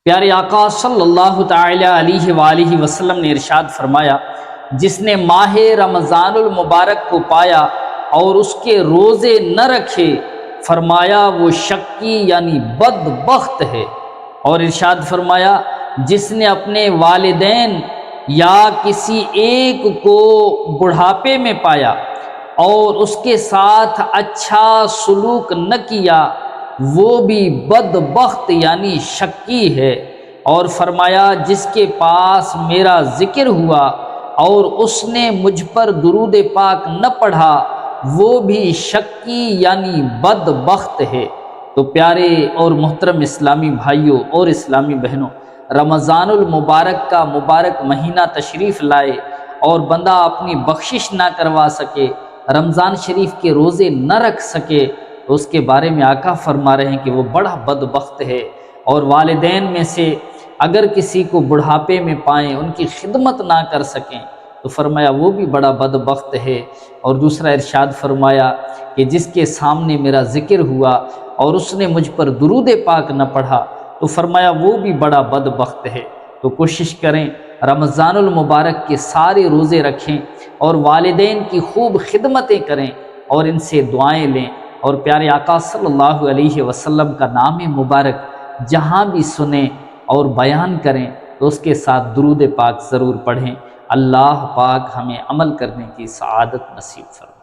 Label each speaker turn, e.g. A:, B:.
A: پیارے آقا صلی اللہ تعالی علیہ وآلہ وسلم نے ارشاد فرمایا، جس نے ماہ رمضان المبارک کو پایا اور اس کے روزے نہ رکھے، فرمایا وہ شقی یعنی بدبخت ہے۔ اور ارشاد فرمایا، جس نے اپنے والدین یا کسی ایک کو بڑھاپے میں پایا اور اس کے ساتھ اچھا سلوک نہ کیا، وہ بھی بدبخت یعنی شقی ہے۔ اور فرمایا، جس کے پاس میرا ذکر ہوا اور اس نے مجھ پر درود پاک نہ پڑھا، وہ بھی شقی یعنی بدبخت ہے۔ تو پیارے اور محترم اسلامی بھائیوں اور اسلامی بہنوں، رمضان المبارک کا مبارک مہینہ تشریف لائے اور بندہ اپنی بخشش نہ کروا سکے، رمضان شریف کے روزے نہ رکھ سکے، تو اس کے بارے میں آقا فرما رہے ہیں کہ وہ بڑا بدبخت ہے۔ اور والدین میں سے اگر کسی کو بڑھاپے میں پائیں، ان کی خدمت نہ کر سکیں، تو فرمایا وہ بھی بڑا بدبخت ہے۔ اور دوسرا ارشاد فرمایا کہ جس کے سامنے میرا ذکر ہوا اور اس نے مجھ پر درود پاک نہ پڑھا، تو فرمایا وہ بھی بڑا بدبخت ہے۔ تو کوشش کریں رمضان المبارک کے سارے روزے رکھیں اور والدین کی خوب خدمتیں کریں اور ان سے دعائیں لیں، اور پیارے آقا صلی اللہ علیہ وسلم کا نام مبارک جہاں بھی سنیں اور بیان کریں تو اس کے ساتھ درود پاک ضرور پڑھیں۔ اللہ پاک ہمیں عمل کرنے کی سعادت نصیب فرمائے۔